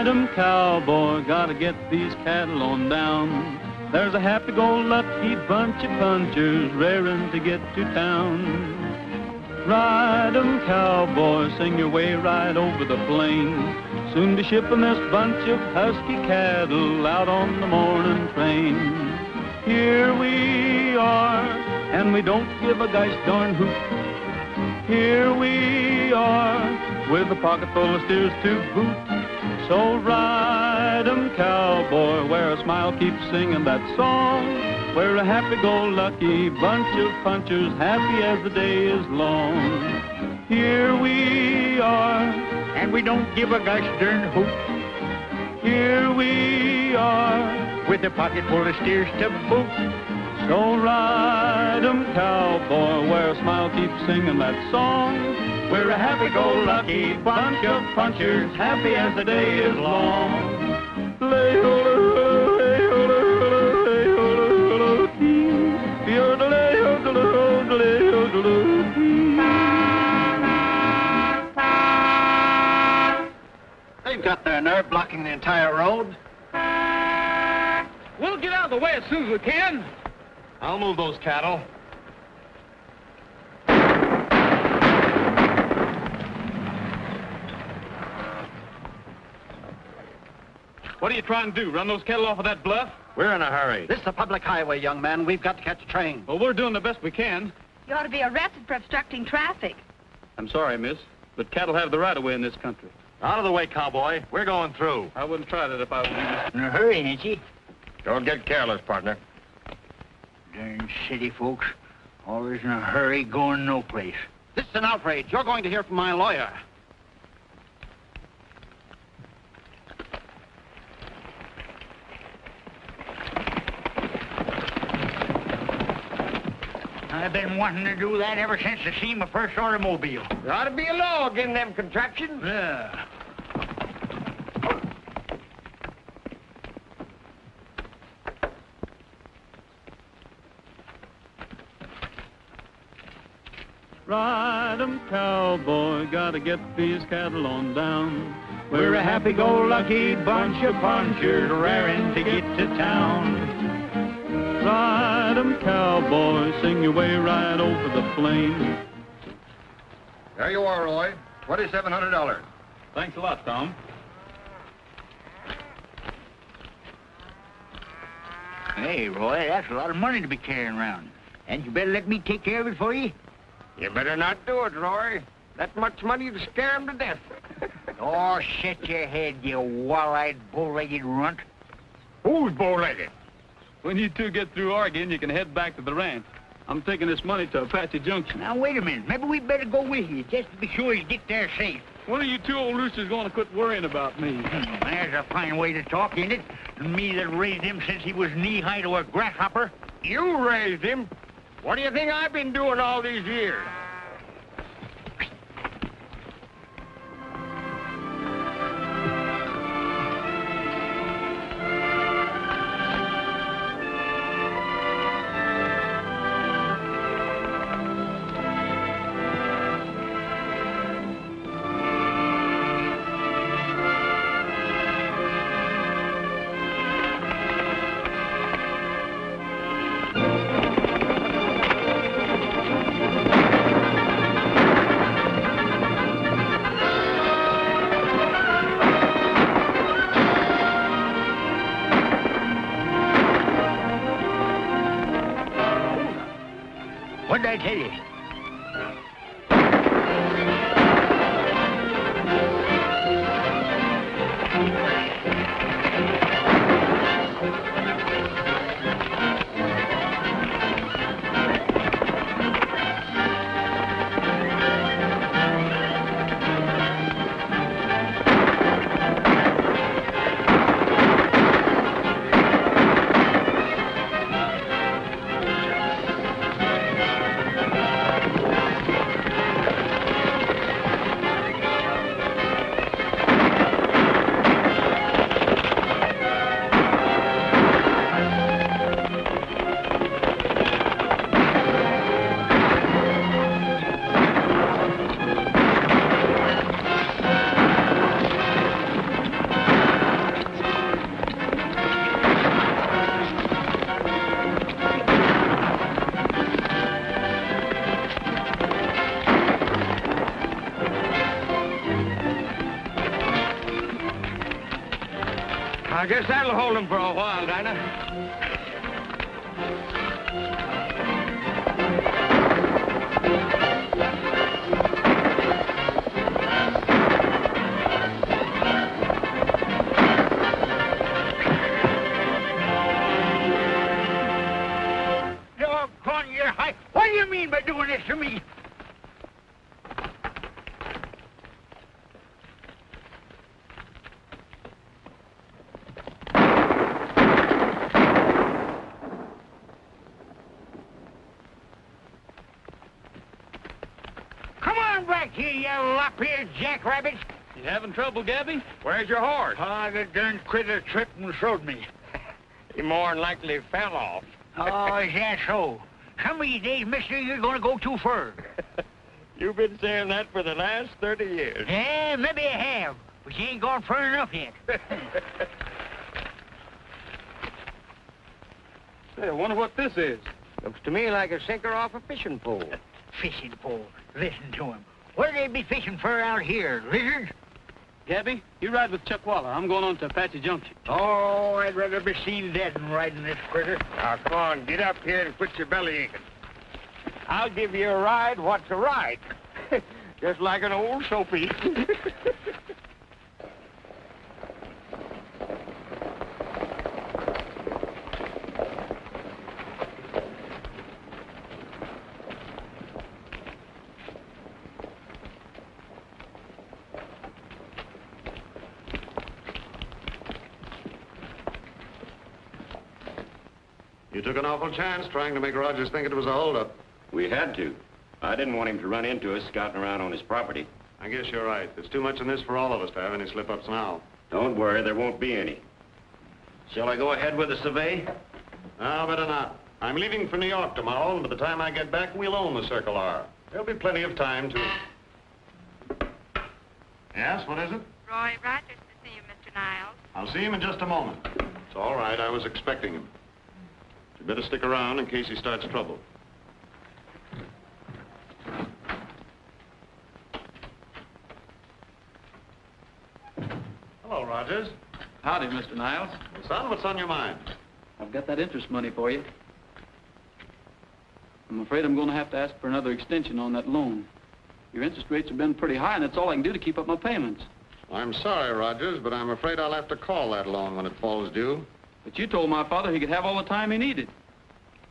Ride 'em, cowboy, gotta get these cattle on down. There's a happy-go-lucky bunch of punchers raring to get to town. Ride 'em, cowboy, sing your way right over the plain. Soon be shipping this bunch of husky cattle out on the morning train. Here we are, and we don't give a gosh darn hoot. Here we are, with a pocket full of steers to boot. So ride 'em, cowboy, where a smile keeps singing that song. We're a happy-go-lucky bunch of punchers, happy as the day is long. Here we are, and we don't give a gosh darn hoot. Here we are, with a pocket full of steers to boot. So ride 'em, cowboy, where a smile keeps singing that song. We're a happy-go-lucky bunch of punchers, happy as the day is long. They've got their nerve blocking the entire road. We'll get out of the way as soon as we can. I'll move those cattle. What are you trying to do, run those cattle off of that bluff? We're in a hurry. This is a public highway, young man. We've got to catch a train. Well, we're doing the best we can. You ought to be arrested for obstructing traffic. I'm sorry, miss, but cattle have the right-of-way in this country. Out of the way, cowboy. We're going through. I wouldn't try that if I was you. In a hurry, ain't you? Don't get careless, partner. Darn city folks. Always in a hurry, going no place. This is an outrage. You're going to hear from my lawyer. I've been wanting to do that ever since I seen my first automobile. There ought to be a law against them contraptions. Yeah. Ride 'em, cowboy, gotta get these cattle on down. We're a happy-go-lucky bunch of punchers raring to get to town. Ride 'em, cowboy, sing your way right over the plain. There you are, Roy. $2,700. Thanks a lot, Tom. Hey, Roy, that's a lot of money to be carrying around. And you better let me take care of it for you. You better not do it, Roy. That much money to scare him to death. Oh, shut your head, you wall-eyed, bow-legged runt. Who's bow-legged? When you two get through arguing, you can head back to the ranch. I'm taking this money to Apache Junction. Now, wait a minute. Maybe we'd better go with you, just to be sure you get there safe. When are you two old roosters going to quit worrying about me? There's a fine way to talk, ain't it? Me that raised him since he was knee-high to a grasshopper. You raised him. What do you think I've been doing all these years? What did I tell you? I guess that'll hold him for a while, Dinah. Doggone your high. What do you mean by doing this to me? Come on back here, you lop-eared jackrabbits. You having trouble, Gabby? Where's your horse? Ah, the darn critter tripped and throwed me. He more than likely fell off. Oh, is that so? Some of these days, mister, you're going to go too far. You've been saying that for the last 30 years. Yeah, maybe I have, but you ain't gone far enough yet. Hey, I wonder what this is. Looks to me like a sinker off a fishing pole. Fishing pole. Listen to him. What do they be fishing for out here? Lizards? Gabby, you ride with Chuck Waller. I'm going on to Apache Junction. Oh, I'd rather be seen dead than riding this critter. Now, come on, get up here and quit your belly aching. I'll give you a ride. What's a ride? Just like an old soapy. You took an awful chance trying to make Rogers think it was a holdup. We had to. I didn't want him to run into us scouting around on his property. I guess you're right. There's too much in this for all of us to have any slip-ups now. Don't worry, there won't be any. Shall I go ahead with the survey? No, better not. I'm leaving for New York tomorrow, and by the time I get back, we'll own the Circle R. There'll be plenty of time to... Yes, what is it? Roy Rogers to see you, Mr. Niles. I'll see him in just a moment. It's all right. I was expecting him. You better stick around in case he starts trouble. Hello, Rogers. Howdy, Mr. Niles. Well, son, what's on your mind? I've got that interest money for you. I'm afraid I'm going to have to ask for another extension on that loan. Your interest rates have been pretty high, and that's all I can do to keep up my payments. I'm sorry, Rogers, but I'm afraid I'll have to call that loan when it falls due. But you told my father he could have all the time he needed.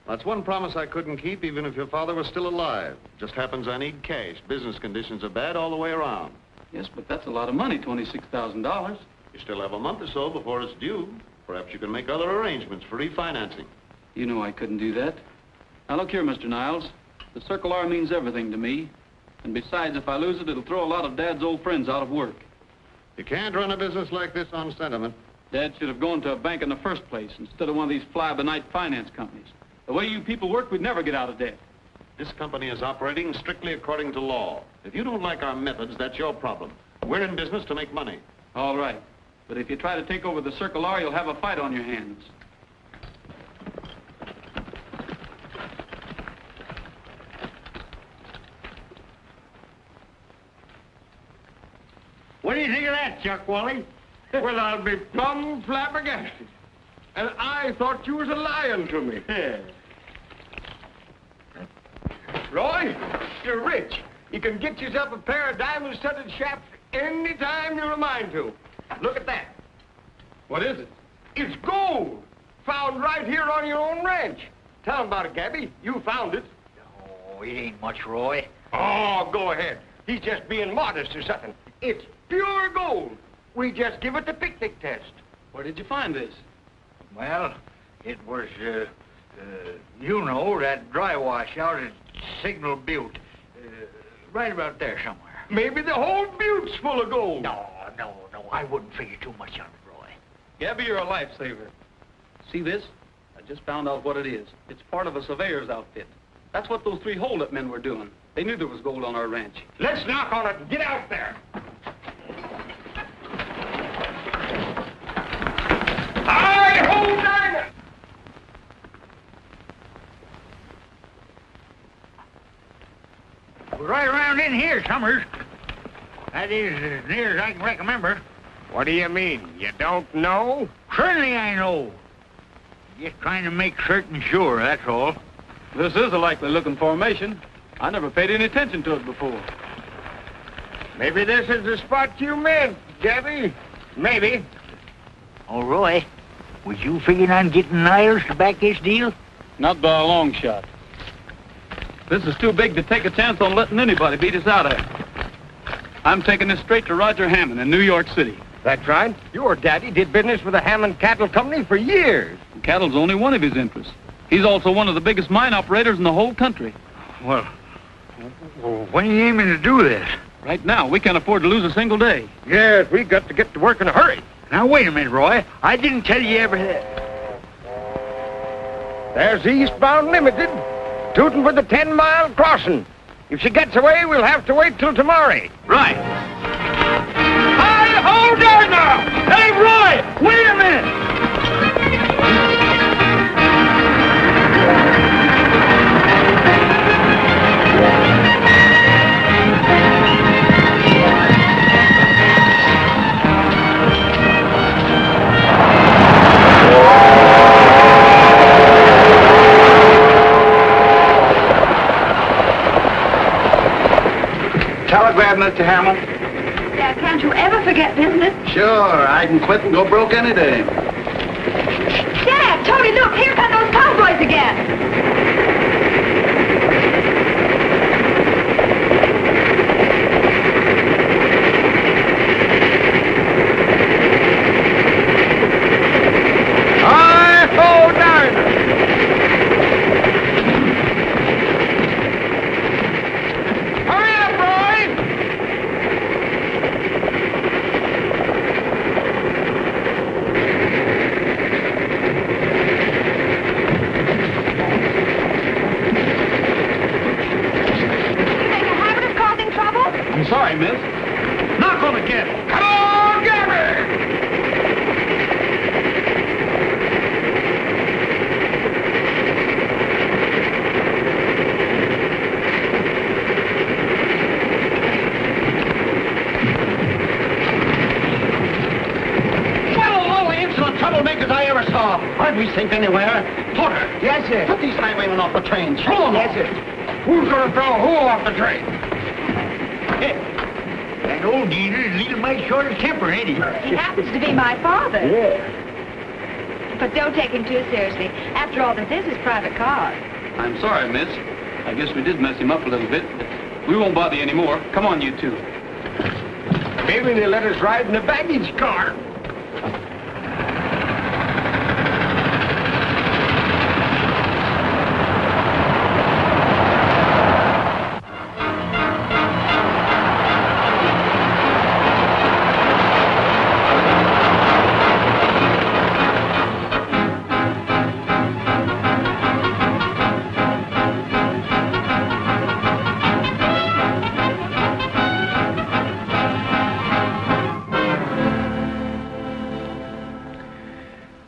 That's one promise I couldn't keep, even if your father was still alive. Just happens I need cash. Business conditions are bad all the way around. Yes, but that's a lot of money, $26,000. You still have a month or so before it's due. Perhaps you can make other arrangements for refinancing. You know I couldn't do that. Now, look here, Mr. Niles. The Circle R means everything to me. And besides, if I lose it, it'll throw a lot of Dad's old friends out of work. You can't run a business like this on sentiment. Dad should have gone to a bank in the first place instead of one of these fly-by-night finance companies. The way you people work, we'd never get out of debt. This company is operating strictly according to law. If you don't like our methods, that's your problem. We're in business to make money. All right. But if you try to take over the Circle R, you'll have a fight on your hands. What do you think of that, Chuck Wally? Well, I'll be plumb flabbergasted. And I thought you was a lying to me. Roy, you're rich. You can get yourself a pair of diamond-studded shafts any time you're a mind to. Look at that. What is it? It's gold, found right here on your own ranch. Tell 'em about it, Gabby. You found it. Oh, it ain't much, Roy. Oh, go ahead. He's just being modest or something. It's pure gold. We just give it the picnic test. Where did you find this? Well, it was, you know, that dry wash out at Signal Butte. Right about there somewhere. Maybe the whole butte's full of gold. No. I wouldn't figure too much on it, Roy. Gabby, you're a lifesaver. See this? I just found out what it is. It's part of a surveyor's outfit. That's what those 3 hold-up men were doing. They knew there was gold on our ranch. Let's knock on it and get out there. Hi-ho, Dinah! We're right around in here, Summers. That is as near as I can remember. What do you mean? You don't know? Certainly I know. Just trying to make certain sure, that's all. This is a likely-looking formation. I never paid any attention to it before. Maybe this is the spot you meant, Gabby. Maybe. Oh, Roy, was you figuring on getting Niles to back this deal? Not by a long shot. This is too big to take a chance on letting anybody beat us out of it. I'm taking this straight to Roger Hammond in New York City. That's right. Your daddy did business with the Hammond Cattle Company for years. Cattle's only one of his interests. He's also one of the biggest mine operators in the whole country. Well, when are you aiming to do this? Right now, we can't afford to lose a single day. Yes, we got to get to work in a hurry. Now, wait a minute, Roy. I didn't tell you everything. There's the Eastbound Limited, tooting for the 10-mile crossing. If she gets away, we'll have to wait till tomorrow. Right. Hi, hold there now! Hey, Roy, wait a minute! Telegram, Mr. Hammond. Yeah, can't you ever forget business? Sure, I can quit and go broke any day. Dad, Tony, look, here come those cowboys again. Hi-ho, down! Hurry up, Roy! You make a habit of causing trouble? I'm sorry, miss. Not gonna get it. Come on, Gabby! Well, all the insolent troublemakers I ever saw. Aren't we safe anywhere? Porter. Yes, sir. Put these highwaymen off the train. Throw them Yes, off. sir. Who's gonna throw who off the train? That old geezer's leading my short of temper, ain't he? He happens to be my father. Yeah. But don't take him too seriously. After all, this is his private car. I'm sorry, miss. I guess we did mess him up a little bit, but we won't bother you anymore. Come on, you two. Maybe they let us ride in the baggage car.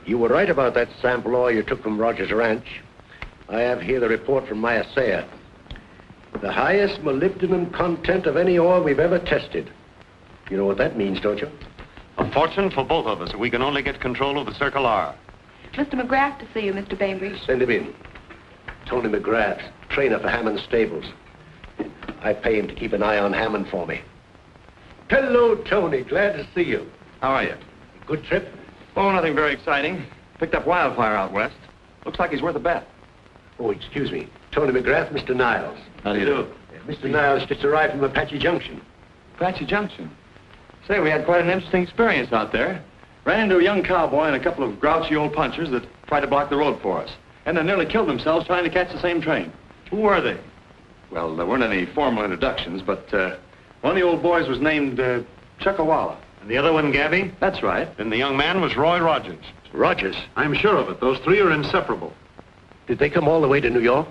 You were right about that sample ore you took from Rogers Ranch. I have here the report from my assayer. The highest molybdenum content of any ore we've ever tested. You know what that means, don't you? A fortune for both of us if we can only get control of the Circle R. Mr. McGrath to see you, Mr. Bainbridge. Send him in. Tony McGrath, trainer for Hammond Stables. I pay him to keep an eye on Hammond for me. Hello, Tony. Glad to see you. How are you? Good trip? Oh, nothing very exciting. Picked up wildfire out west. Looks like he's worth a bet. Oh, excuse me. Tony McGrath, Mr. Niles. How do you do? Mr. Niles just arrived from Apache Junction. Apache Junction. Say, we had quite an interesting experience out there. Ran into a young cowboy and a couple of grouchy old punchers that tried to block the road for us. And they nearly killed themselves trying to catch the same train. Who were they? Well, there weren't any formal introductions, but one of the old boys was named Chuckawalla. And the other one, Gabby? That's right. Then the young man was Roy Rogers. Rogers? I'm sure of it. Those three are inseparable. Did they come all the way to New York?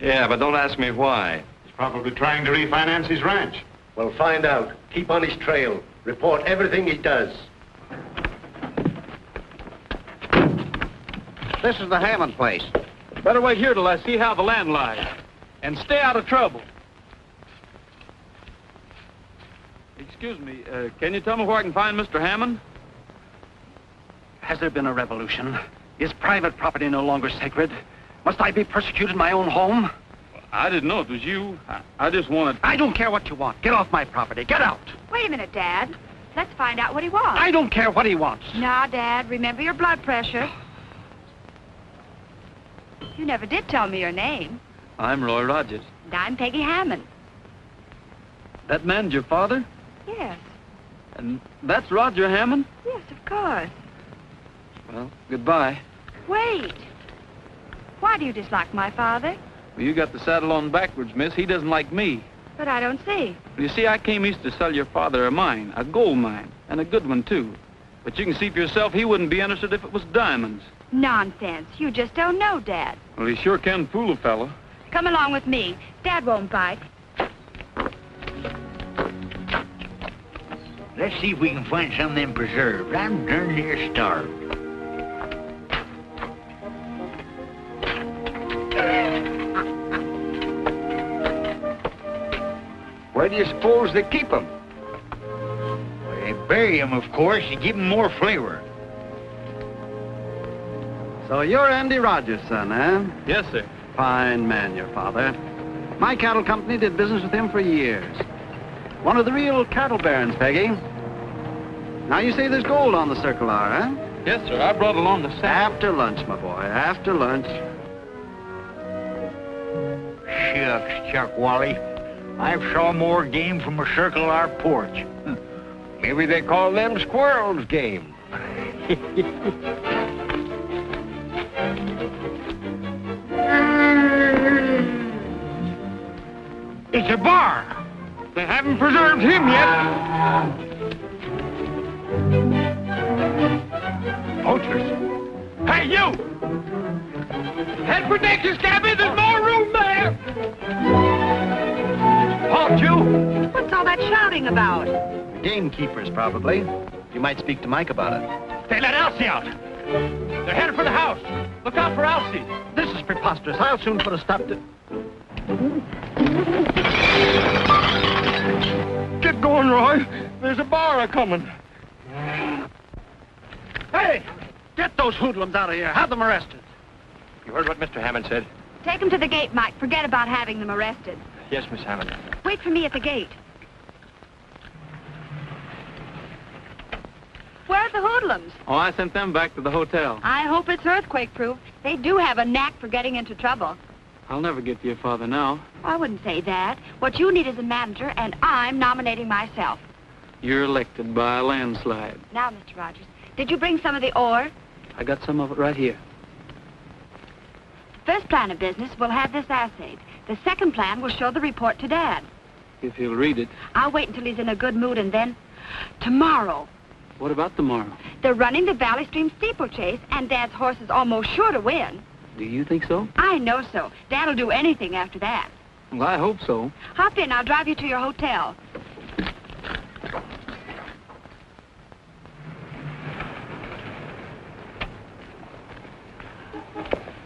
Yeah, but don't ask me why. He's probably trying to refinance his ranch. Well, find out. Keep on his trail. Report everything he does. This is the Hammond place. Better wait here till I see how the land lies. And stay out of trouble. Excuse me, can you tell me where I can find Mr. Hammond? Has there been a revolution? Is private property no longer sacred? Must I be persecuted in my own home? I didn't know it was you. I just wanted... I don't care what you want. Get off my property. Get out. Wait a minute, Dad. Let's find out what he wants. I don't care what he wants. Now, Dad, remember your blood pressure. You never did tell me your name. I'm Roy Rogers. And I'm Peggy Hammond. That man's your father? Yes. And that's Roger Hammond? Yes, of course. Well, goodbye. Wait. Why do you dislike my father? Well, you got the saddle on backwards, miss. He doesn't like me. But I don't see. You see, I came east to sell your father a mine, a gold mine, and a good one, too. But you can see for yourself he wouldn't be interested if it was diamonds. Nonsense. You just don't know, Dad. Well, he sure can fool a fellow. Come along with me. Dad won't bite. Let's see if we can find some of them preserves. I'm darn near starved. Where do you suppose they keep them? Well, they bury them, of course, to give them more flavor. So you're Andy Rogers' son, eh? Yes, sir. Fine man, your father. My cattle company did business with him for years. One of the real cattle barons, Peggy. Now you say there's gold on the Circle R, huh? Yes, sir. I brought along the sack. After lunch, my boy, after lunch. Shucks, Chuck Wally. I've saw more game from a Circle R porch. Maybe they call them squirrels game. It's a bar. They haven't preserved him yet. Poachers. Hey, you! Head for Dix's, Gabby. There's more room there. Halt you! What's all that shouting about? Gamekeepers, probably. You might speak to Mike about it. They let Elsie out. They're headed for the house. Look out for Elsie. This is preposterous. I'll soon put a stop to... Get going, Roy. There's a bar a-coming. Hey! Get those hoodlums out of here. Have them arrested. You heard what Mr. Hammond said? Take them to the gate, Mike. Forget about having them arrested. Yes, Miss Hammond. Wait for me at the gate. Where's the hoodlums? Oh, I sent them back to the hotel. I hope it's earthquake-proof. They do have a knack for getting into trouble. I'll never get to your father now. I wouldn't say that. What you need is a manager, and I'm nominating myself. You're elected by a landslide. Now, Mr. Rogers, did you bring some of the ore? I got some of it right here. First plan of business, we'll have this assayed. The second plan will show the report to Dad. If he'll read it. I'll wait until he's in a good mood, and then... tomorrow. What about tomorrow? They're running the Valley Stream steeplechase, and Dad's horse is almost sure to win. Do you think so? I know so. Dad'll do anything after that. Well, I hope so. Hop in. I'll drive you to your hotel.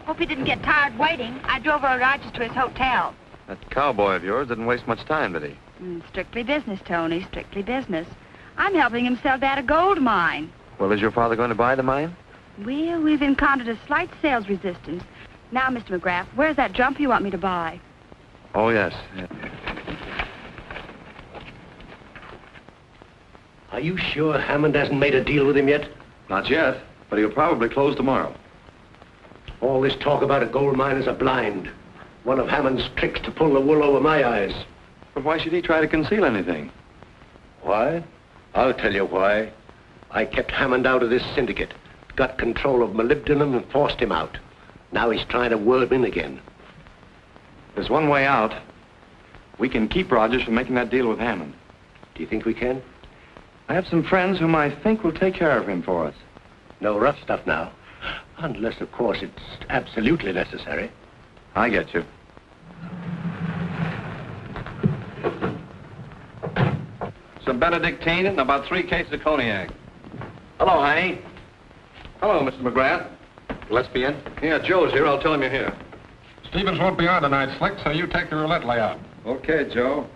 Hope he didn't get tired waiting. I drove Rogers to his hotel. That cowboy of yours didn't waste much time, did he? Strictly business, Tony. Strictly business. I'm helping him sell Dad a gold mine. Well, is your father going to buy the mine? Well, we've encountered a slight sales resistance. Now, Mr. McGrath, where's that jump you want me to buy? Oh, yes. Are you sure Hammond hasn't made a deal with him yet? Not yet, but he'll probably close tomorrow. All this talk about a gold mine is a blind. One of Hammond's tricks to pull the wool over my eyes. But why should he try to conceal anything? Why? I'll tell you why. I kept Hammond out of this syndicate, got control of molybdenum and forced him out. Now he's trying to worm in again. There's one way out. We can keep Rogers from making that deal with Hammond. Do you think we can? I have some friends whom I think will take care of him for us. No rough stuff now. Unless, of course, it's absolutely necessary. I get you. Some Benedictine and about 3 cases of cognac. Hello, honey. Hello, Mr. McGrath. Gillespie in? Yeah, Joe's here. I'll tell him you're here. Stevens won't be on tonight, Slick, so you take the roulette layout. Okay, Joe.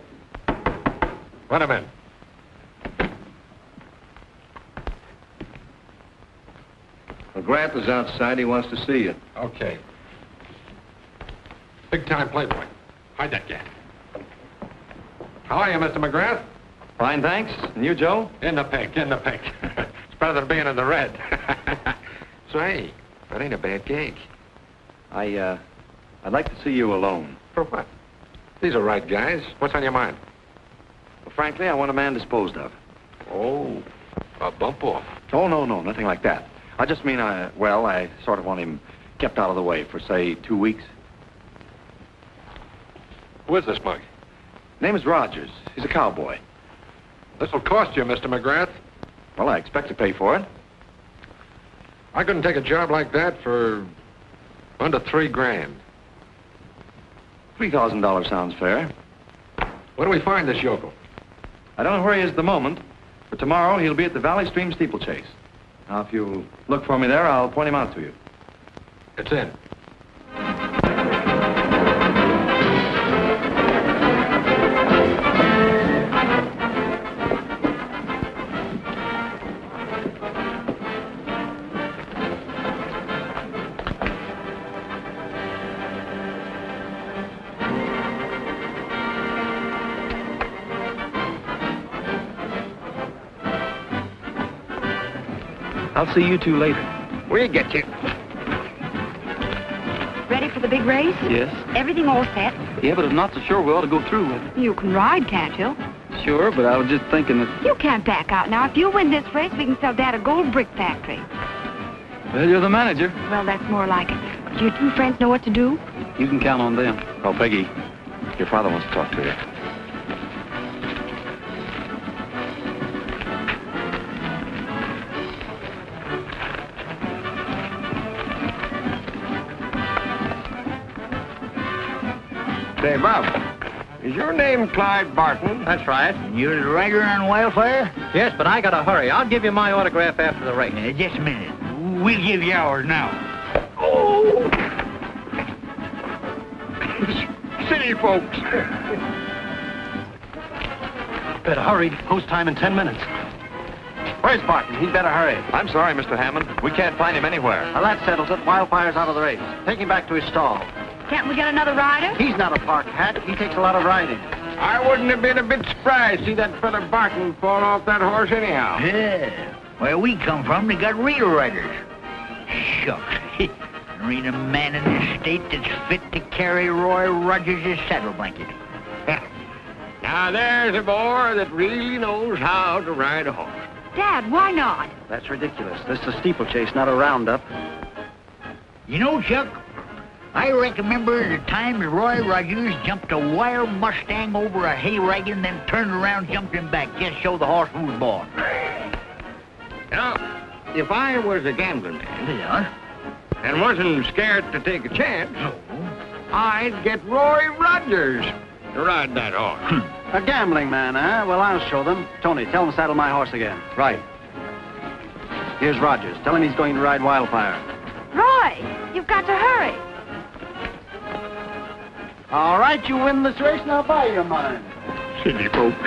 Run him in. McGrath is outside. He wants to see you. Okay. Big-time playboy. Hide that gat. How are you, Mr. McGrath? Fine, thanks. And you, Joe? In the pink, in the pink. It's better than being in the red. Say, that ain't a bad gig. I'd like to see you alone. For what? These are right guys. What's on your mind? Well, frankly, I want a man disposed of. Oh, a bump off. Oh, no, nothing like that. I just mean, I sort of want him kept out of the way for, say, 2 weeks. Who is this mug? Name is Rogers. He's a cowboy. This'll cost you, Mr. McGrath. Well, I expect to pay for it. I couldn't take a job like that for under $3,000. $3,000 sounds fair. Where do we find this yokel? I don't know where he is at the moment, but tomorrow he'll be at the Valley Stream steeplechase. Now, if you'll look for me there, I'll point him out to you. It's in. I'll see you two later. We'll get you. Ready for the big race? Yes. Everything all set? Yeah, but I'm not so sure we ought to go through with it. You can ride, can't you? Sure, but I was just thinking that... You can't back out now. If you win this race, we can sell Dad a gold brick factory. Well, you're the manager. Well, that's more like it. Do your two friends know what to do? You can count on them. Oh, Peggy, your father wants to talk to you. Say, Bob, is your name Clyde Barton? That's right. You're the rider on Wildfire? Yes, but I gotta hurry. I'll give you my autograph after the race. Just a minute. We'll give you ours now. Oh! City folks. Better hurry. Post time in 10 minutes. Where's Barton? He'd better hurry. I'm sorry, Mr. Hammond. We can't find him anywhere. Well, that settles it. Wildfire's out of the race. Take him back to his stall. Can't we get another rider? He's not a park hat. He takes a lot of riding. I wouldn't have been a bit surprised to see that fella Barton fall off that horse anyhow. Yeah. Where we come from, they got real riders. Shucks. There ain't a man in this state that's fit to carry Roy Rogers' saddle blanket. Now, there's a boy that really knows how to ride a horse. Dad, why not? That's ridiculous. This is a steeplechase, not a roundup. You know, Chuck, I remember the time that Roy Rogers jumped a wild Mustang over a hay wagon, then turned around, jumped him back, just show the horse who was born. Now, if I was a gambling man, Yeah? and wasn't scared to take a chance, I'd get Roy Rogers to ride that horse. A gambling man, huh? Well, I'll show them. Tony, tell him to saddle my horse again. Right. Here's Rogers. Tell him he's going to ride Wildfire. Roy, you've got to hurry. All right, you win this race, now buy your mind. City folks.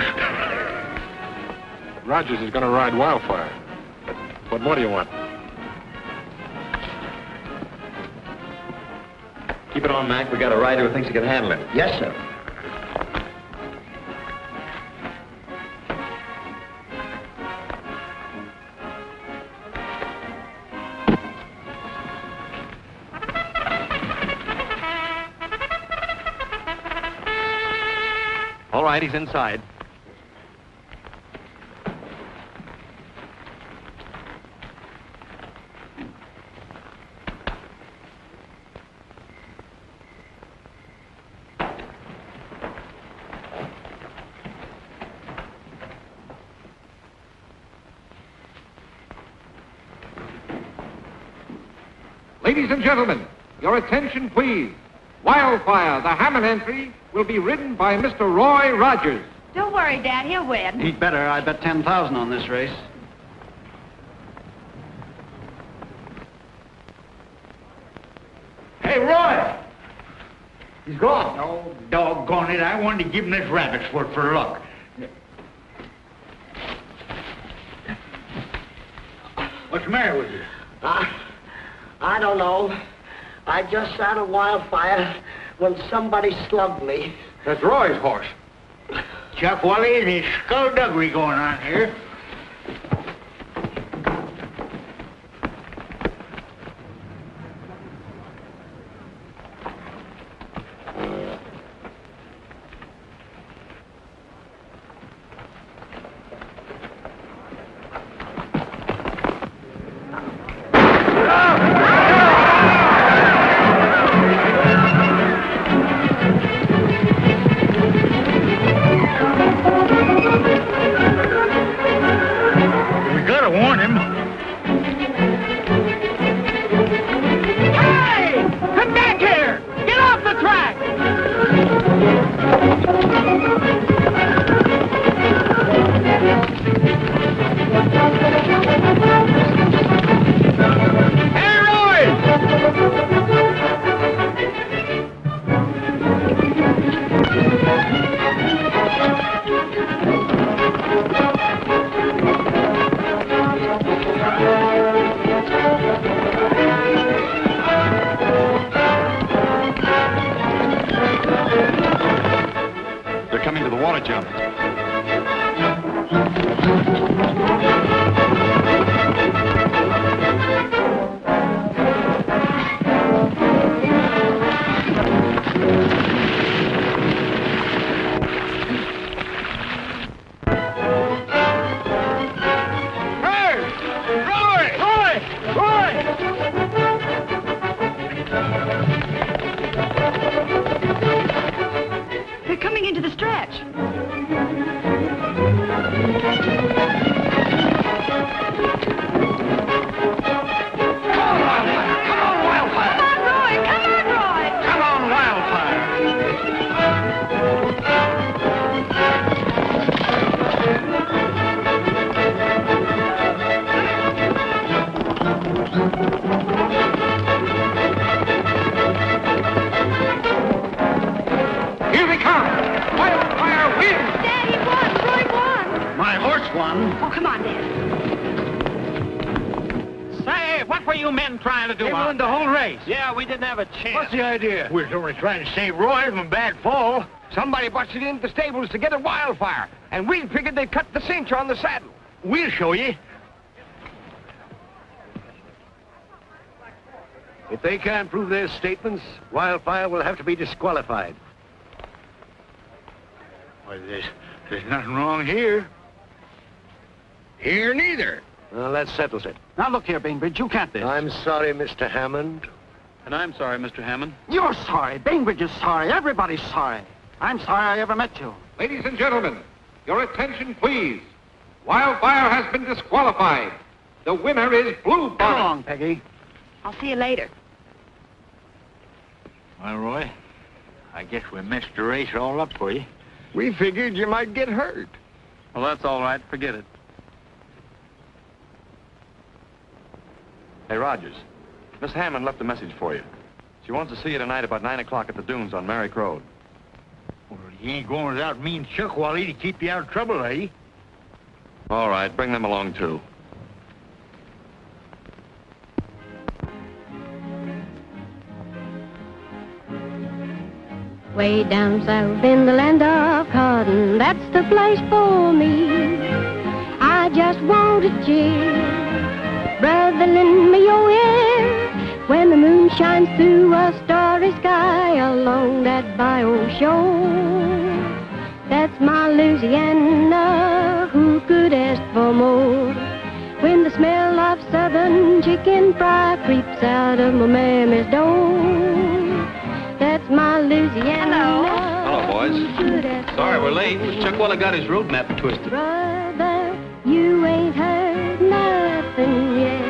Rogers is going to ride Wildfire. What more do you want? Keep it on, Mac. We got a rider who thinks he can handle it. Yes, sir. All right, he's inside. Ladies and gentlemen, your attention, please. Wildfire, the Hammond entry, will be ridden by Mr. Roy Rogers. Don't worry, Dad. He'll win. He'd better. I bet 10,000 on this race. Hey, Roy! He's gone. Oh, doggone it. I wanted to give him this rabbit's foot for luck. What's the matter with you? I don't know. I just sat a wildfire when somebody slugged me. That's Roy's horse. Chuck Wally, there's skullduggery going on here. What's the idea? We're only trying to save Roy from a bad fall. Somebody busted into the stables to get a wildfire, and we figured they'd cut the cinch on the saddle. We'll show you. If they can't prove their statements, Wildfire will have to be disqualified. Well, there's nothing wrong here. Here neither. Well, that settles it. Now, look here, Bainbridge, you can't this. I'm sorry, Mr. Hammond. And I'm sorry, Mr. Hammond. You're sorry. Bainbridge is sorry. Everybody's sorry. I'm sorry I ever met you. Ladies and gentlemen, your attention, please. Wildfire has been disqualified. The winner is Blue Bonnet. Come along, Peggy. I'll see you later. Well, Roy, I guess we messed the race all up for you. We figured you might get hurt. Well, that's all right. Forget it. Hey, Rogers. Miss Hammond left a message for you. She wants to see you tonight about 9 o'clock at the dunes on Merrick Road. Well, you ain't going without me and Chuck Wally to keep you out of trouble, eh? All right, bring them along, too. Way down south in the land of cotton, that's the place for me. I just want to cheer, brother, lend me your ear. When the moon shines through a starry sky along that bayou shore, that's my Louisiana, who could ask for more? When the smell of southern chicken fry creeps out of my mammy's door, that's my Louisiana. Hello, boys. Sorry we're late. Chuck Wally got his road map twisted. Brother, you ain't heard nothing yet.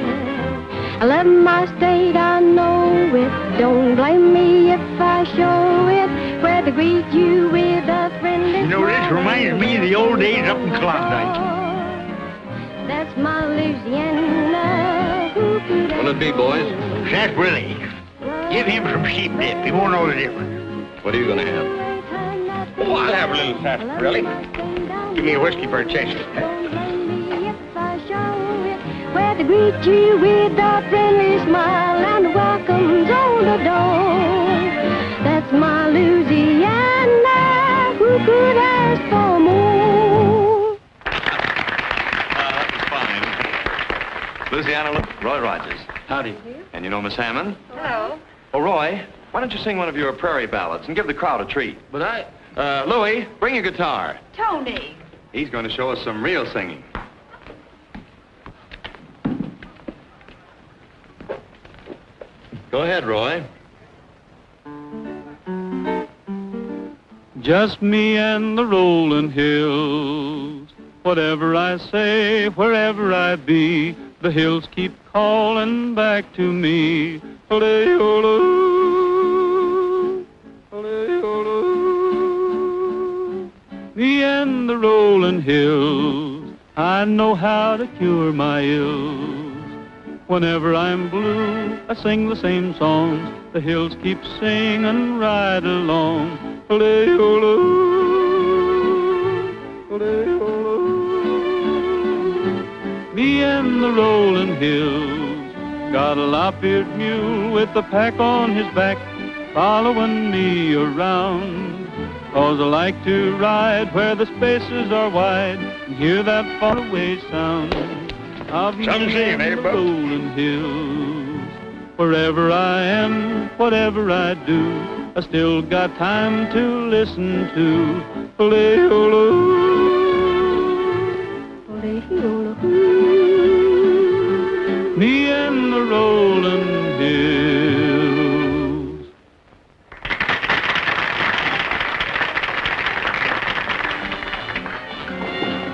I love my state, I know it. Don't blame me if I show it. Where to greet you with a friendly You know, this reminds me of the old days up in Klondike. That's my Louisiana. What'll it be, boys? Sarsaparilla. Give him some sheep dip. He won't know the difference. What are you going to have? Oh, I'll have a little sarsaparilla. Give me a whiskey for a chaser. Don't blame me if I show it. Where to greet you with a friendly smile and welcomes on the door. That's my Louisiana, who could ask for more? That was fine. Louisiana, Roy Rogers. Howdy. And you know Miss Hammond? Hello. Oh, Roy, why don't you sing one of your prairie ballads and give the crowd a treat? But I... Louie, bring your guitar. Tony. He's going to show us some real singing. Go ahead, Roy. Just me and the rolling hills. Whatever I say, wherever I be, the hills keep calling back to me. Ole-ole, ole-ole. Me and the rolling hills, I know how to cure my ills. Whenever I'm blue, I sing the same songs. The hills keep singing right along. Ole-ole, ole-ole. Me and the rolling hills, got a lop-eared mule with a pack on his back, following me around. 'Cause I like to ride where the spaces are wide and hear that faraway sound of me and the rolling hills. Wherever I am, whatever I do, I still got time to listen to ole-ole, ole-ole. Me and the rolling hills.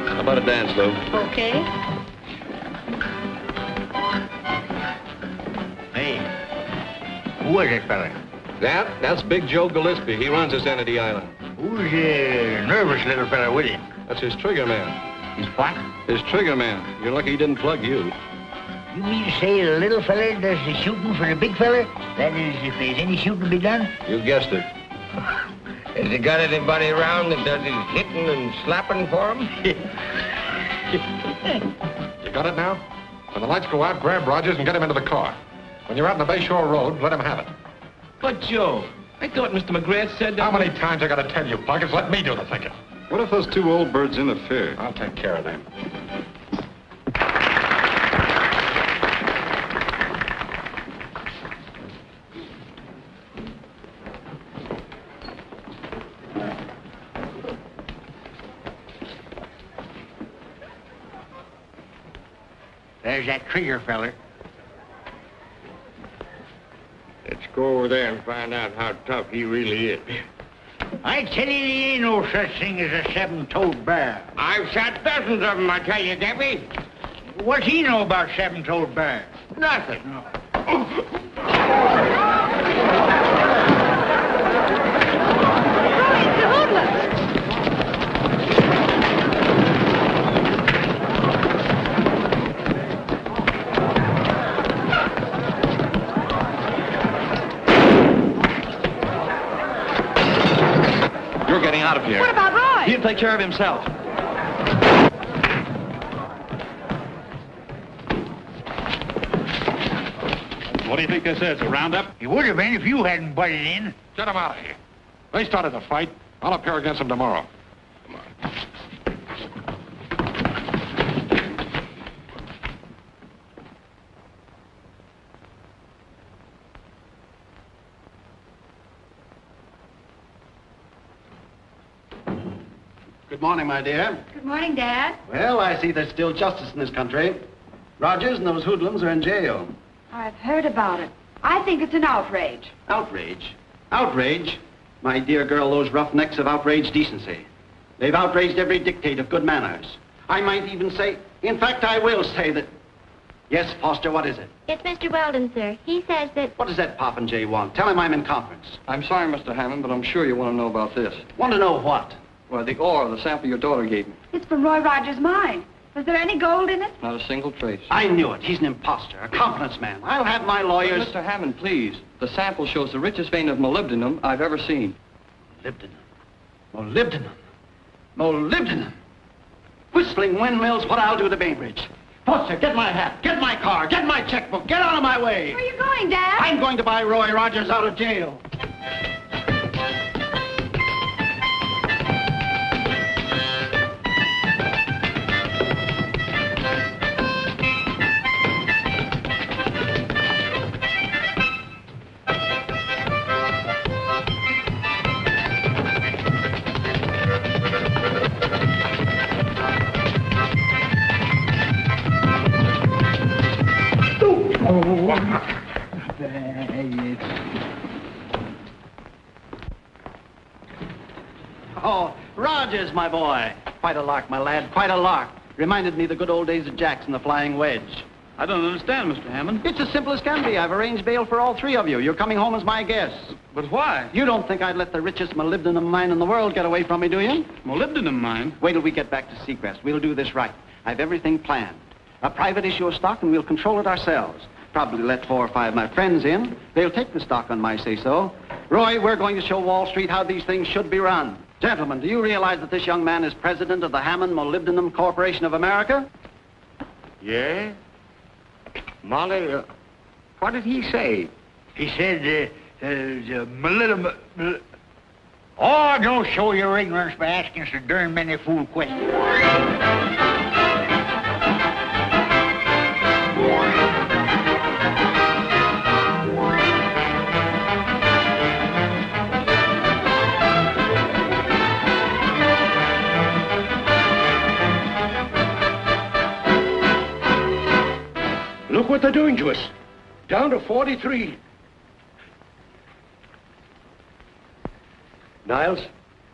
How about a dance, Lou? Okay. Hey, who is that fella? That's Big Joe Gillespie. He runs this end of the island. Who's the nervous little fella with him? That's his trigger man. His what? His trigger man. You're lucky he didn't plug you. You mean to say the little fella does the shooting for the big fella? That is, if there's any shooting to be done? You guessed it. Has he got anybody around that does his hitting and slapping for him? You got it now? When the lights go out, grab Rogers and get him into the car. When you're out on the Bayshore Road, let him have it. But, Joe, I thought Mr. McGrath said that... How many times I gotta tell you, Pluggers? Let me do the thinking. What if those two old birds interfere? I'll take care of them. There's that trigger fella. Let's go over there and find out how tough he really is. I tell you, there ain't no such thing as a seven-toed bear. I've shot dozens of them, I tell you, Gabby. What's he know about seven-toed bear? Nothing. You're getting out of here. What about Roy? He'll take care of himself. What do you think this is, a roundup? It would have been if you hadn't butted in. Get him out of here. They started the fight. I'll appear against them tomorrow. Come on. Good morning, my dear. Good morning, Dad. Well, I see there's still justice in this country. Rogers and those hoodlums are in jail. I've heard about it. I think it's an outrage. Outrage? Outrage? My dear girl, those roughnecks have outraged decency. They've outraged every dictate of good manners. I might even say, in fact, I will say that... Yes, Foster, what is it? It's Mr. Weldon, sir. He says that... What does that Popinjay want? Tell him I'm in conference. I'm sorry, Mr. Hammond, but I'm sure you want to know about this. Want to know what? Well, the ore, the sample your daughter gave me. It's from Roy Rogers' mine. Was there any gold in it? Not a single trace. I knew it. He's an imposter, a confidence man. I'll have my lawyers... But Mr. Hammond, please. The sample shows the richest vein of molybdenum I've ever seen. Molybdenum. Molybdenum. Molybdenum. Whistling windmills, what I'll do to Bainbridge. Officer, get my hat, get my car, get my checkbook, get out of my way. Where are you going, Dad? I'm going to buy Roy Rogers out of jail. Oh, Rogers, my boy. Quite a lark, my lad, quite a lark. Reminded me of the good old days of Jackson, the Flying Wedge. I don't understand, Mr. Hammond. It's as simple as can be. I've arranged bail for all three of you. You're coming home as my guests. But why? You don't think I'd let the richest molybdenum mine in the world get away from me, do you? Molybdenum mine? Wait till we get back to Seacrest. We'll do this right. I've everything planned. A private issue of stock, and we'll control it ourselves. Probably let 4 or 5 of my friends in. They'll take the stock on my say-so. Roy, we're going to show Wall Street how these things should be run. Gentlemen, do you realize that this young man is president of the Hammond Molybdenum Corporation of America? Yeah? Molly, what did he say? He said, molybdenum... Oh, don't show your ignorance by asking so darn many fool questions. Look what they're doing to us. Down to 43. Niles,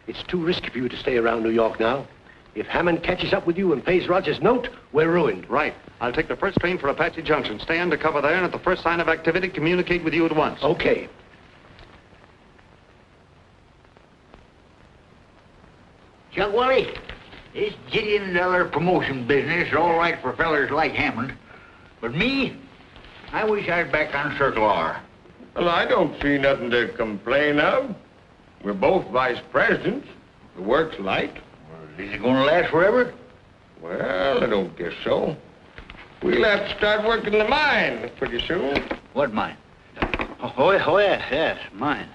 it's too risky for you to stay around New York now. If Hammond catches up with you and pays Rogers' note, we're ruined. Right. I'll take the first train for Apache Junction. Stay undercover there, and at the first sign of activity, communicate with you at once. Okay. Chuck Wally, this $1 million promotion business is all right for fellers like Hammond. But me, I wish I was back on Circle R. Well, I don't see nothing to complain of. We're both vice presidents. The work's light. Well, is it going to last forever? Well, I don't guess so. We'll have to start working the mine pretty soon. What mine? Oh, yes, mine.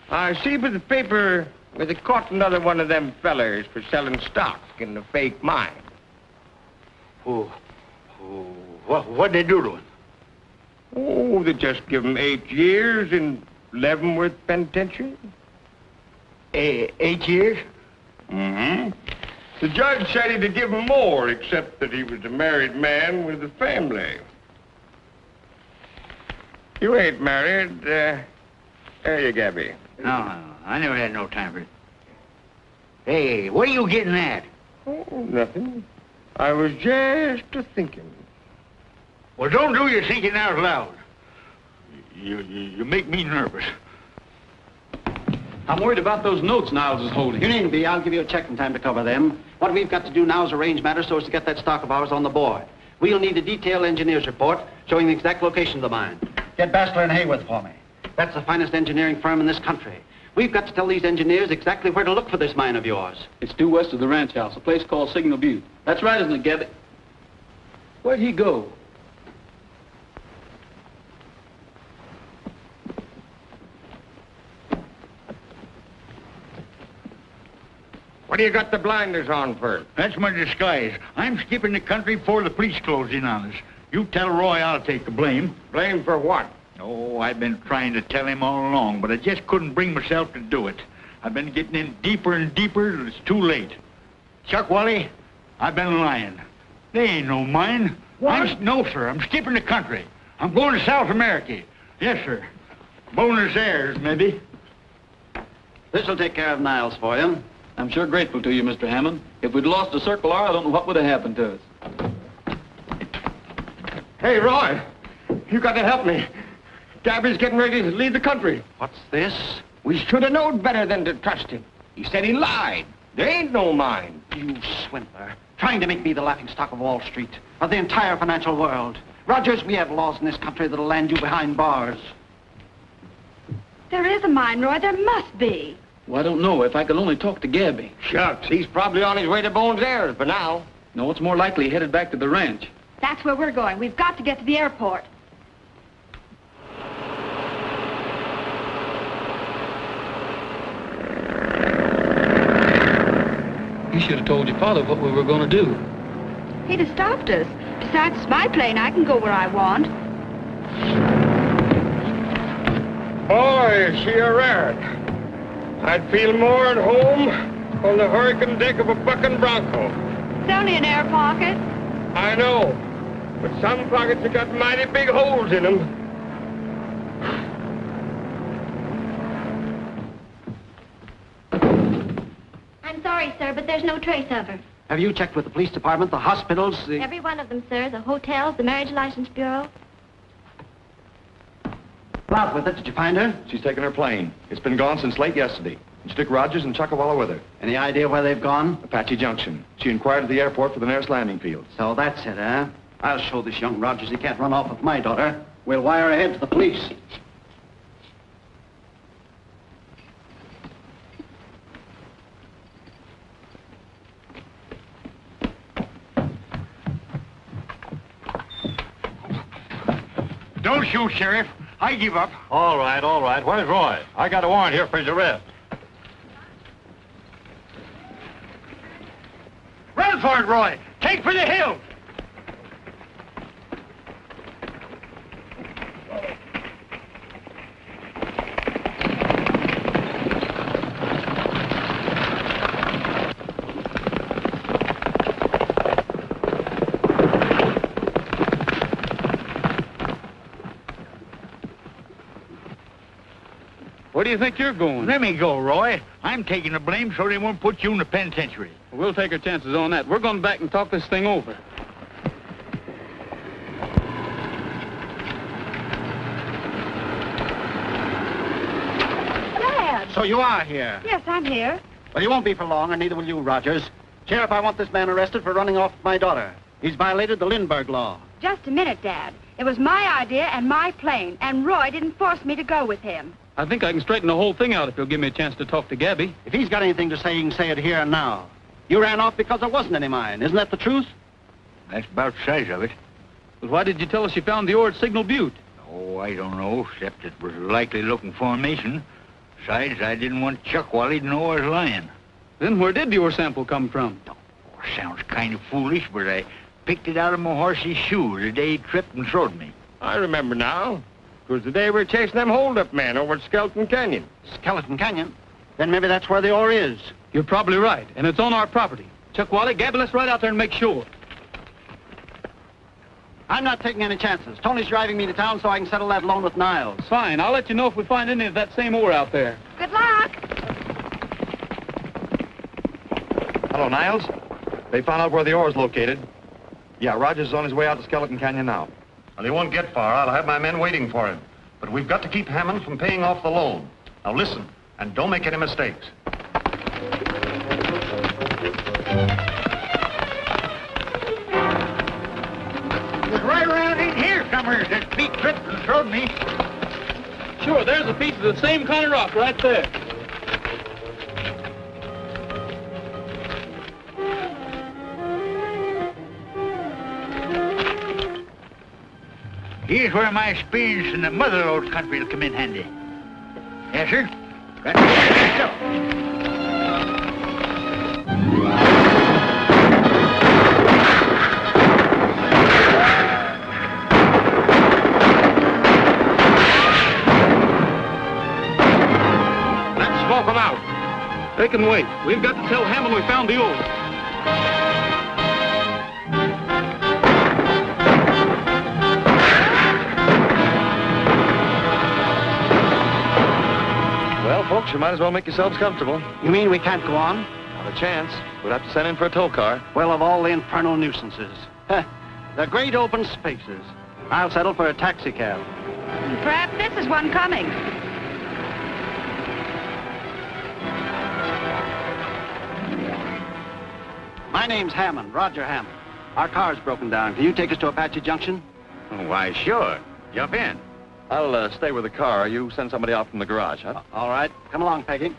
I see by the paper where they caught another one of them fellers for selling stock in the fake mine. What'd they do to him? Oh, they just give him 8 years in Leavenworth Penitentiary. 8 years? Mm-hmm. The judge said he'd give him more, except that he was a married man with a family. You ain't married, are you, Gabby? No, I never had no time for it. Hey, what are you getting at? Oh, nothing. I was just a-thinking. Well, don't do your thinking out loud. You make me nervous. I'm worried about those notes Niles is holding. You needn't be. I'll give you a check in time to cover them. What we've got to do now is arrange matters so as to get that stock of ours on the board. We'll need a detailed engineer's report showing the exact location of the mine. Get Bastler and Hayworth for me. That's the finest engineering firm in this country. We've got to tell these engineers exactly where to look for this mine of yours. It's due west of the ranch house, a place called Signal Butte. That's right, isn't it, Gabby? Where'd he go? What do you got the blinders on for? That's my disguise. I'm skipping the country before the police close in on us. You tell Roy I'll take the blame. Blame for what? Oh, I've been trying to tell him all along, but I just couldn't bring myself to do it. I've been getting in deeper and deeper, and it's too late. Chuck Wally, I've been lying. They ain't no mine. What? No, sir. I'm skipping the country. I'm going to South America. Yes, sir. Buenos Aires, maybe. This'll take care of Niles for you. I'm sure grateful to you, Mr. Hammond. If we'd lost the Circle R, I don't know what would have happened to us. Hey, Roy, you got to help me. Gabby's getting ready to leave the country. What's this? We should have known better than to trust him. He said he lied. There ain't no mine. You swindler. Trying to make me the laughingstock of Wall Street, of the entire financial world. Rogers, we have laws in this country that'll land you behind bars. There is a mine, Roy. There must be. Well, I don't know. If I could only talk to Gabby. Shucks, he's probably on his way to Bones Aires for now. No, it's more likely headed back to the ranch. That's where we're going. We've got to get to the airport. You should have told your father what we were going to do. He'd have stopped us. Besides, it's my plane. I can go where I want. Boy, she a rare. I'd feel more at home on the hurricane deck of a bucking bronco. It's only an air pocket. I know, but some pockets have got mighty big holes in them. I'm sorry, sir, but there's no trace of her. Have you checked with the police department, the hospitals, the... Every one of them, sir. The hotels, the marriage license bureau. Well, out with it. Did you find her? She's taken her plane. It's been gone since late yesterday. And she took Rogers and Chuckawalla with her. Any idea where they've gone? Apache Junction. She inquired at the airport for the nearest landing field. So that's it, huh? I'll show this young Rogers he can't run off with my daughter. We'll wire ahead to the police. Don't shoot, Sheriff. I give up. All right, all right. Where's Roy? I got a warrant here for his arrest. Run for it, Roy. Take for the hill. Where do you think you're going? Let me go, Roy. I'm taking the blame so they won't put you in the penitentiary. We'll take our chances on that. We're going back and talk this thing over. Dad! So you are here? Yes, I'm here. Well, you won't be for long, and neither will you, Rogers. Sheriff, I want this man arrested for running off with my daughter. He's violated the Lindbergh law. Just a minute, Dad. It was my idea and my plane, and Roy didn't force me to go with him. I think I can straighten the whole thing out if you'll give me a chance to talk to Gabby. If he's got anything to say, he can say it here and now. You ran off because there wasn't any mine. Isn't that the truth? That's about the size of it. But why did you tell us you found the ore at Signal Butte? Oh, I don't know, except it was a likely looking formation. Besides, I didn't want Chuckwally to know I was lying. Then where did the ore sample come from? Oh, sounds kind of foolish, but I picked it out of my horse's shoe the day he tripped and throwed me. I remember now. It was the day we were chasing them hold-up men over at Skeleton Canyon. Skeleton Canyon? Then maybe that's where the ore is. You're probably right, and it's on our property. Chuckwally, Gabby, let's ride out there and make sure. I'm not taking any chances. Tony's driving me to town so I can settle that loan with Niles. Fine. I'll let you know if we find any of that same ore out there. Good luck. Hello, Niles. They found out where the ore is located. Yeah, Rogers is on his way out to Skeleton Canyon now. Well, he won't get far. I'll have my men waiting for him. But we've got to keep Hammond from paying off the loan. Now listen, and don't make any mistakes. It was right around in here somewhere that Pete tripped and throwed me. Sure, there's a piece of the same kind of rock right there. Here's where my experience in the mother-lode country will come in handy. Yes, sir? That's up. Let's smoke them out. They can wait. We've got to tell Hammond we found the ore. Well, folks, you might as well make yourselves comfortable. You mean we can't go on? Not a chance. We'd have to send in for a tow car. Well, of all the infernal nuisances. The great open spaces. I'll settle for a taxi cab. Perhaps this is one coming. My name's Hammond, Roger Hammond. Our car's broken down. Can you take us to Apache Junction? Why, sure. Jump in. I'll stay with the car. You send somebody out from the garage, huh? All right. Come along, Peggy.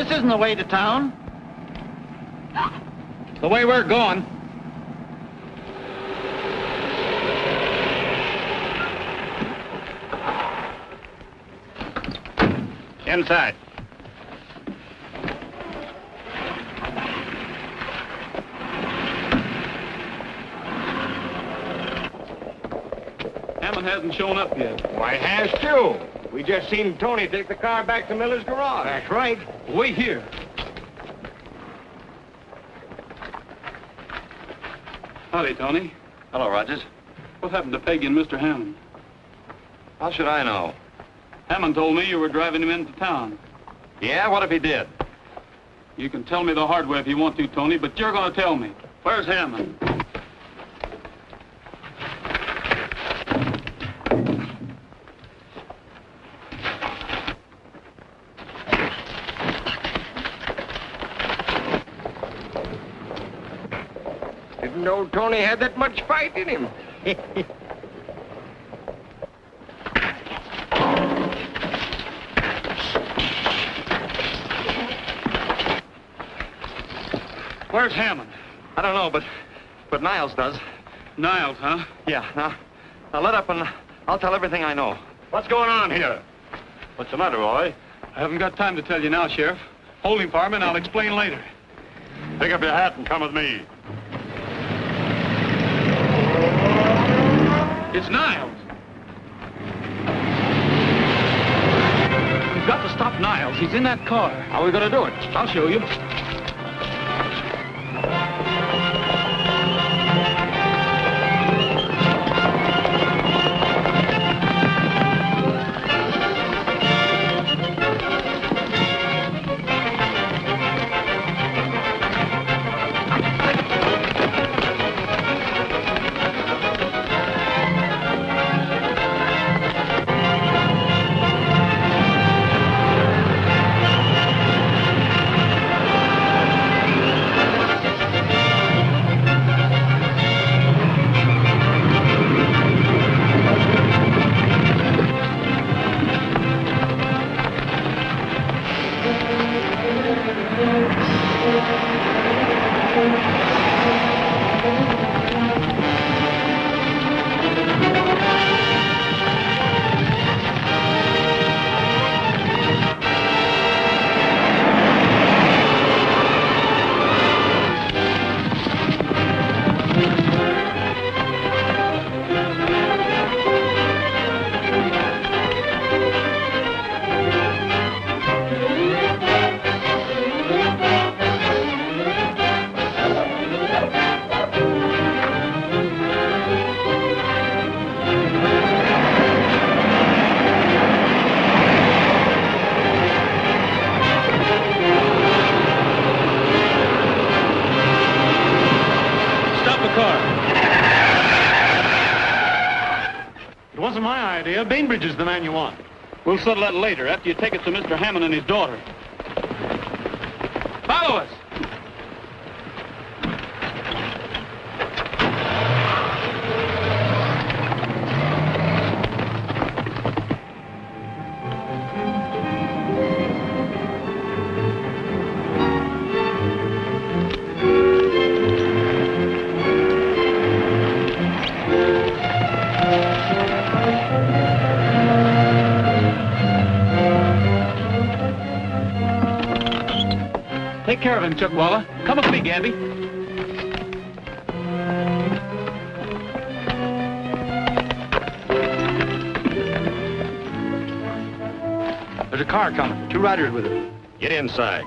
This isn't the way to town. The way we're going. Inside. Hammond hasn't shown up yet. Why, has too. We just seen Tony take the car back to Miller's garage. That's right. Wait here. Howdy, Tony. Hello, Rogers. What happened to Peggy and Mr. Hammond? How should I know? Hammond told me you were driving him into town. Yeah, what if he did? You can tell me the hard way if you want to, Tony, but you're going to tell me. Where's Hammond? Didn't know Tony had that much fight in him. Where's Hammond? I don't know, but Niles does. Niles, huh? Yeah, now let up and I'll tell everything I know. What's going on here? What's the matter, Roy? I haven't got time to tell you now, Sheriff. Hold him, fireman. I'll explain later. Pick up your hat and come with me. It's Niles. We've got to stop Niles. He's in that car. How are we going to do it? I'll show you. Bainbridge is the man you want. We'll settle that later, after you take it to Mr. Hammond and his daughter. Follow us! Take care of him, Chuckwalla. Come with me, Gabby. There's a car coming. 2 riders with it. Get inside.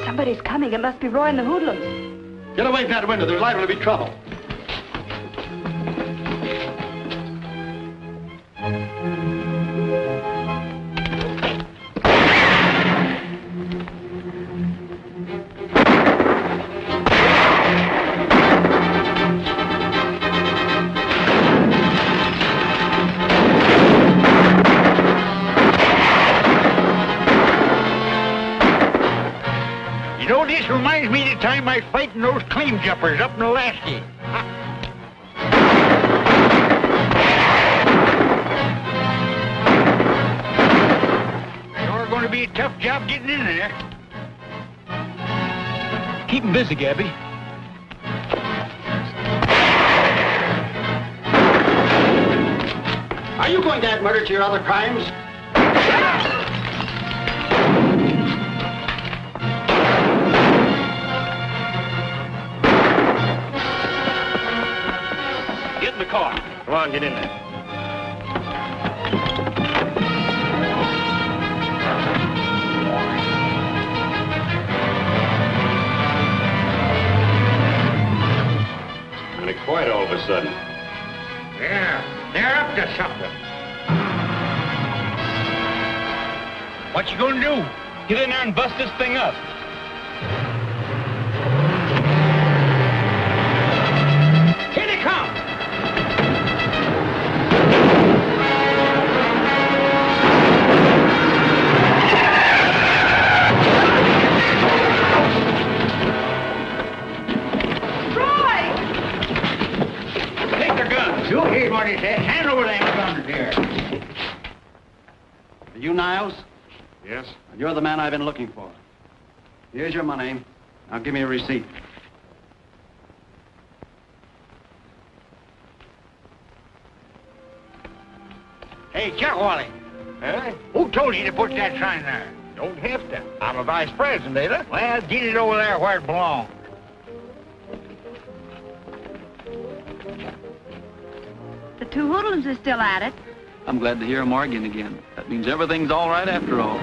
Somebody's coming. It must be Roy and the hoodlums. Get away from that window. There's liable to be trouble. You know, this reminds me of the time I was fighting those claim jumpers up in Alaska. to be a tough job getting in there. Keep him busy, Gabby. Are you going to add murder to your other crimes? Get in the car. Come on, get in there. Kind of quiet all of a sudden. Yeah, they're up to something. What you gonna do? Get in there and bust this thing up. Here they come! Take their guns. You hear what he said. Hand over them guns here. Are you Niles? Yes? You're the man I've been looking for. Here's your money. Now give me a receipt. Hey, Wally. Huh? Who told you to put that sign there? Don't have to. I'm a vice president, ain't I? Well, get it over there where it belongs. The two hoodlums are still at it. I'm glad to hear 'em arguing again. That means everything's all right after all.